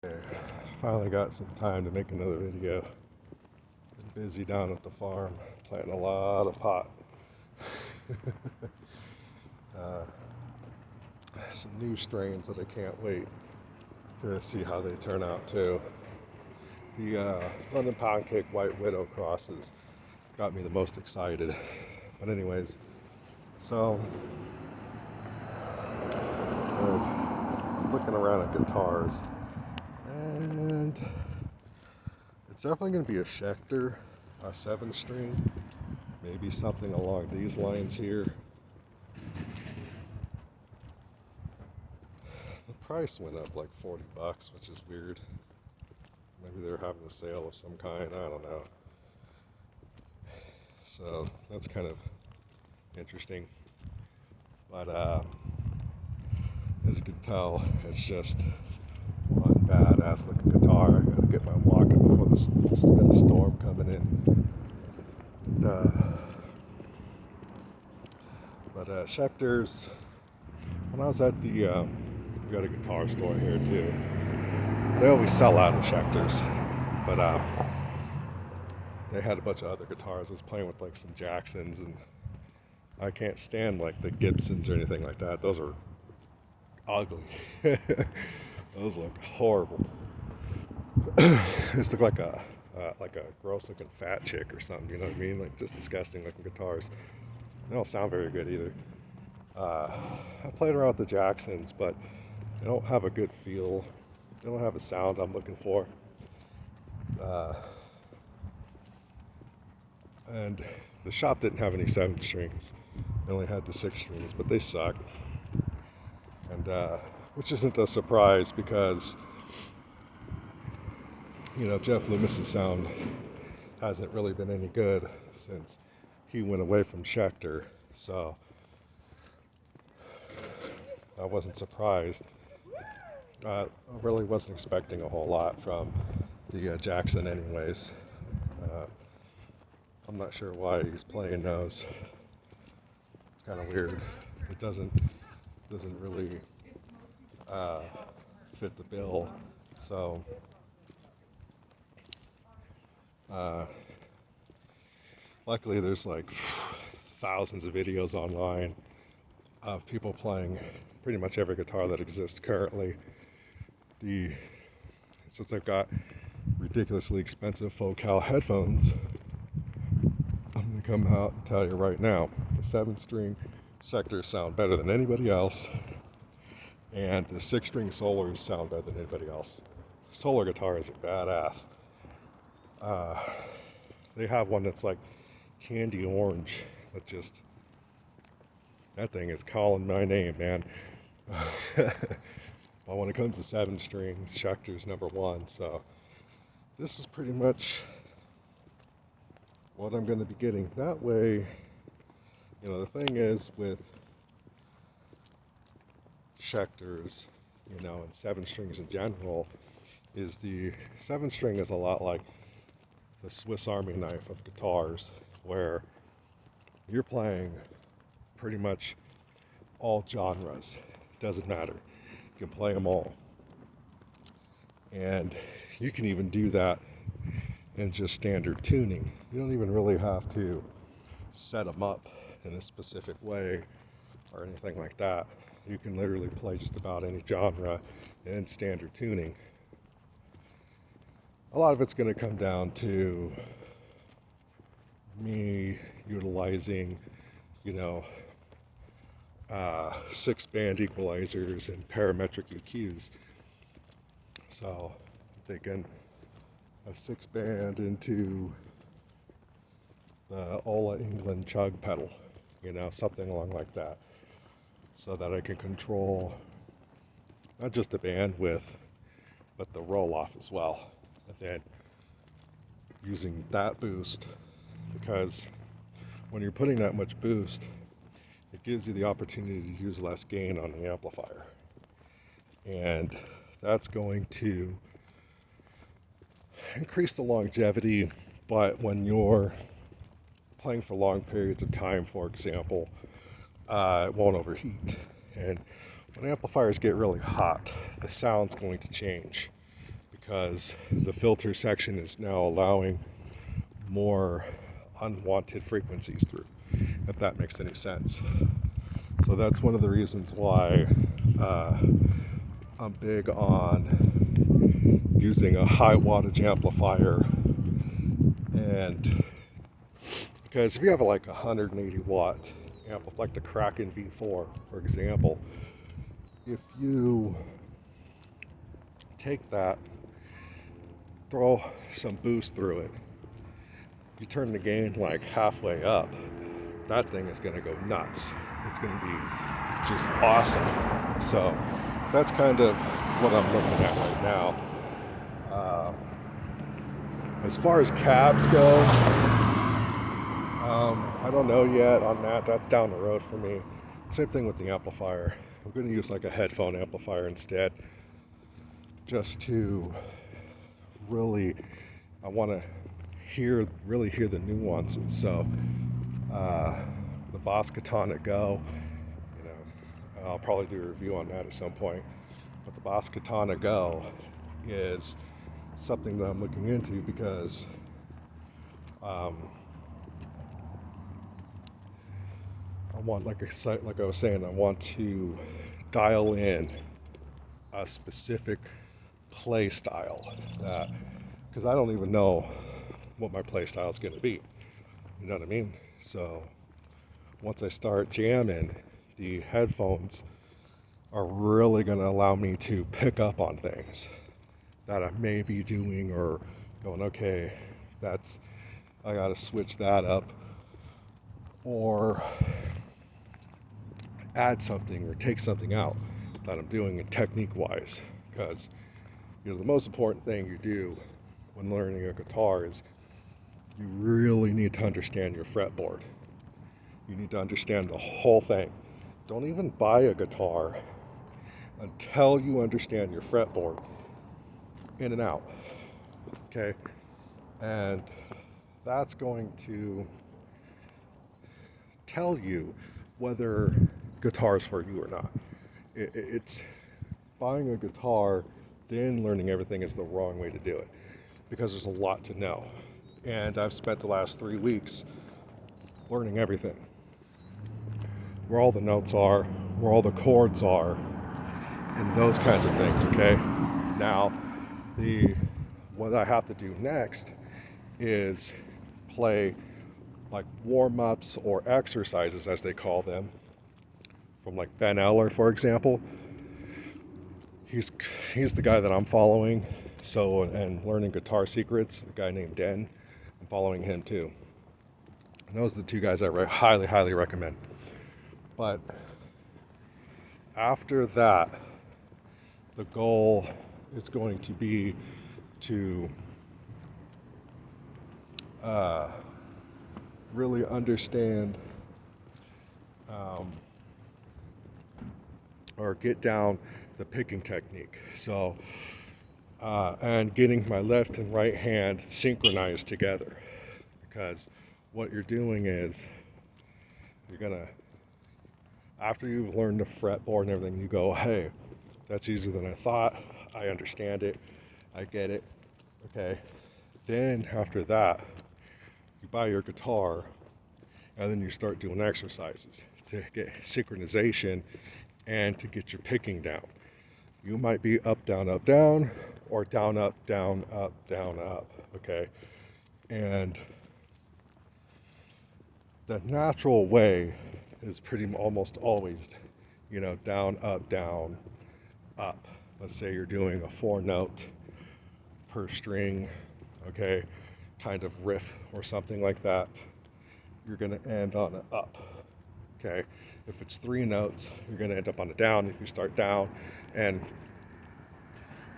Okay, finally got some time to make another video. Been busy down at the farm, planting a lot of pot. uh, some new strains that I can't wait to see how they turn out too. The London Pound Cake White Widow crosses got me the most excited. But anyways, so I'm looking around at guitars, and it's definitely going to be a Schecter, a 7-string, maybe something along these lines here. The price went up like $40, which is weird. Maybe they're having a sale of some kind, I don't know. So that's kind of interesting. But as you can tell, it's just one badass looking guitar. I gotta get my walking before the storm coming in. But Schecter's, when I was at we got a guitar store here too. They always sell out of Schecter's, but they had a bunch of other guitars. I was playing with like some Jacksons, and I can't stand like the Gibsons or anything like that. Those are ugly. Those look horrible. Just look like a gross looking fat chick or something. You know what I mean? Like just disgusting looking guitars. They don't sound very good either. I played around with the Jacksons, but they don't have a good feel. They don't have a sound I'm looking for. And the shop didn't have any 7 strings. They only had the 6 strings, but they suck. And which isn't a surprise because, you know, Jeff Loomis's sound hasn't really been any good since he went away from Schecter. So I wasn't surprised. I really wasn't expecting a whole lot from the Jackson anyways. I'm not sure why he's playing those. It's kind of weird. It doesn't really fit the bill. So luckily there's like thousands of videos online of people playing pretty much every guitar that exists currently. Since I've got ridiculously expensive Focal headphones, I'm going to come out and tell you right now, the 7-string Schecters sound better than anybody else, and the 6-string Solars sound better than anybody else. Solar guitars are badass. They have one that's like candy orange, that thing is calling my name, man. But when it comes to 7 strings, Schecter's number 1. So this is pretty much what I'm going to be getting. That way, you know, the thing is with Schecter's, you know, and 7 strings in general, is the 7 string is a lot like the Swiss Army knife of guitars, where you're playing pretty much all genres. Doesn't matter. You can play them all. And you can even do that in just standard tuning. You don't even really have to set them up in a specific way or anything like that. You can literally play just about any genre in standard tuning. A lot of it's going to come down to me utilizing, you know, 6-band equalizers and parametric EQs. So I'm thinking a 6-band into the Ola England chug pedal, you know, something along like that, so that I can control not just the bandwidth, but the roll-off as well. And then using that boost, because when you're putting that much boost, it gives you the opportunity to use less gain on the amplifier. And that's going to increase the longevity, but when you're playing for long periods of time, for example, it won't overheat. And when amplifiers get really hot, the sound's going to change. because the filter section is now allowing more unwanted frequencies through, if that makes any sense. So that's one of the reasons why I'm big on using a high wattage amplifier. And because if you have like 180 watt amp, like the Kraken V4, for example, if you take that, throw some boost through it, you turn the gain like halfway up, that thing is going to go nuts. It's going to be just awesome. So that's kind of what I'm looking at right now. As far as cabs go, I don't know yet on that. That's down the road for me. Same thing with the amplifier. I'm going to use like a headphone amplifier instead, just to really, I want to really hear the nuances. So the Boss Katana Go, you know, I'll probably do a review on that at some point. But the Boss Katana Go is something that I'm looking into because I want, like I was saying, I want to dial in a specific play style, because I don't even know what my play style is going to be. You know what I mean? So once I start jamming, the headphones are really going to allow me to pick up on things that I may be doing or going, okay, I got to switch that up, or add something or take something out that I'm doing technique wise. Because, you know, the most important thing you do when learning a guitar is you really need to understand your fretboard. You need to understand the whole thing. Don't even buy a guitar until you understand your fretboard in and out. Okay? And that's going to tell you whether guitar is for you or not. It's buying a guitar, then learning everything is the wrong way to do it, because there's a lot to know. And I've spent the last 3 weeks learning everything. Where all the notes are, where all the chords are, and those kinds of things, okay? Now, what I have to do next is play like warm-ups or exercises, as they call them, from like Ben Eller, for example. He's the guy that I'm following. So, and learning guitar secrets, a guy named Den, I'm following him too. And those are the two guys I highly, highly recommend. But after that, the goal is going to be to really understand or get down the picking technique. So, and getting my left and right hand synchronized together. Because what you're doing is, you're gonna, after you've learned the fretboard and everything, you go, hey, that's easier than I thought. I understand it. I get it. Okay. Then after that, you buy your guitar and then you start doing exercises to get synchronization and to get your picking down. You might be up, down, or down, up, down, up, okay? And the natural way is pretty almost always, down, up. Let's say you're doing a 4-note per string, okay, kind of riff or something like that. You're gonna end on an up, okay? If it's 3 notes, you're gonna end up on a down if you start down, and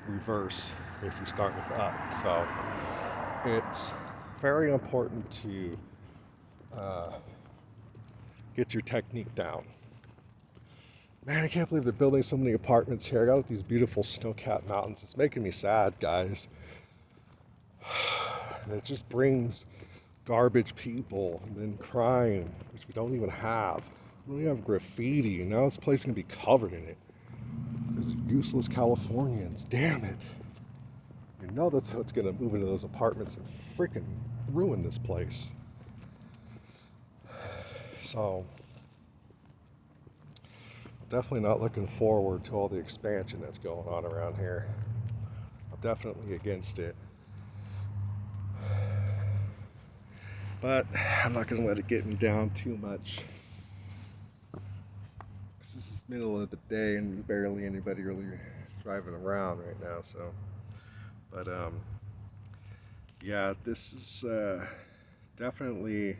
reverse if you start with up. So it's very important to get your technique down. Man, I can't believe they're building so many apartments here. I got these beautiful snow-capped mountains. It's making me sad, guys. And it just brings garbage people and then crime, which we don't even have. We don't even have graffiti, and now this place is gonna be covered in it. Because useless Californians, damn it. You're know that's what's going to move into those apartments and freaking ruin this place. So, definitely not looking forward to all the expansion that's going on around here. I'm definitely against it. But I'm not going to let it get me down too much. Because this is middle of the day and there's barely anybody really driving around right now. So, but yeah, this is definitely,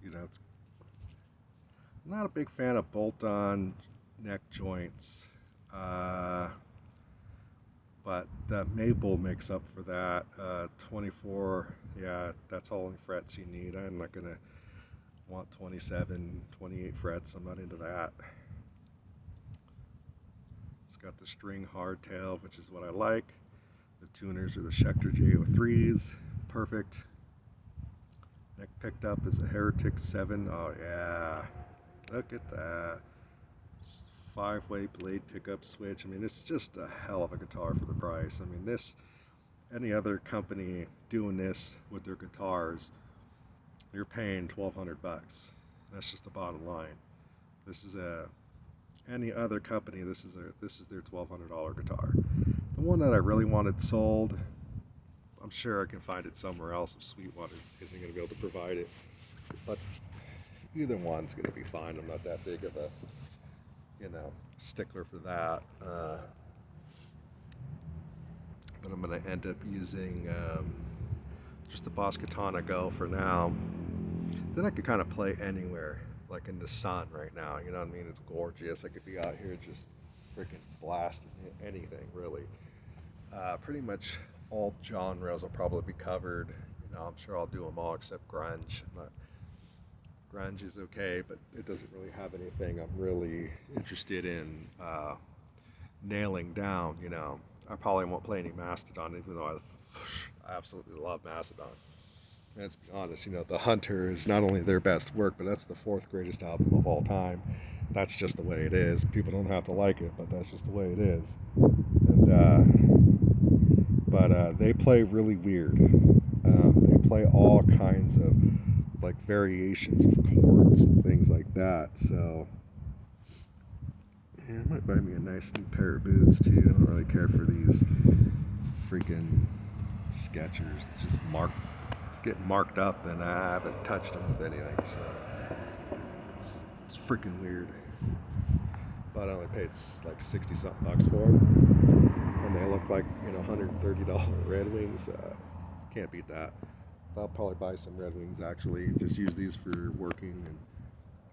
it's, I'm not a big fan of bolt-on neck joints. But that maple makes up for that. 24, yeah, that's all the frets you need. I'm not gonna want 27, 28 frets. I'm not into that. It's got the string hardtail, which is what I like. The tuners are the Schecter J03s, perfect. Neck picked up is a Heretic 7. Oh yeah, look at that. 5-way blade pickup switch. I mean, it's just a hell of a guitar for the price. I mean, any other company doing this with their guitars, you're paying $1,200. That's just the bottom line. This is any other company, this is their $1,200 guitar. The one that I really wanted sold, I'm sure I can find it somewhere else if Sweetwater isn't going to be able to provide it. But either one's going to be fine. I'm not that big of a stickler for that. But I'm going to end up using just the Boss Katana Go for now. Then I could kind of play anywhere, like in the sun right now. You know what I mean? It's gorgeous. I could be out here just freaking blasting anything, really. Pretty much all genres will probably be covered. I'm sure I'll do them all except grunge. Grunge is okay, but it doesn't really have anything I'm really interested in nailing down. I probably won't play any Mastodon, even though I absolutely love Mastodon. And let's be honest, The Hunter is not only their best work, but that's the 4th greatest album of all time. That's just the way it is. People don't have to like it, but that's just the way it is. But they play really weird. They play all kinds of variations of chords and things like that. So yeah, I might buy me a nice new pair of boots too. I don't really care for these freaking Skechers. It's just getting marked up, and I haven't touched them with anything. So it's freaking weird. But I only paid like 60 something bucks for them, and they look like $130 Red Wings. Can't beat that. I'll probably buy some Red Wings actually. Just use these for working, and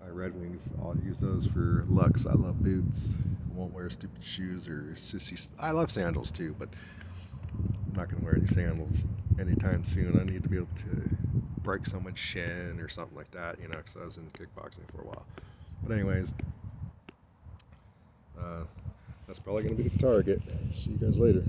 my Red Wings, I'll use those for looks. I love boots. I won't wear stupid shoes or sissy. I love sandals too, but I'm not gonna wear any sandals anytime soon. I need to be able to break someone's shin or something like that, because I was in kickboxing for a while. But anyways, that's probably gonna be the guitar I get. See you guys later.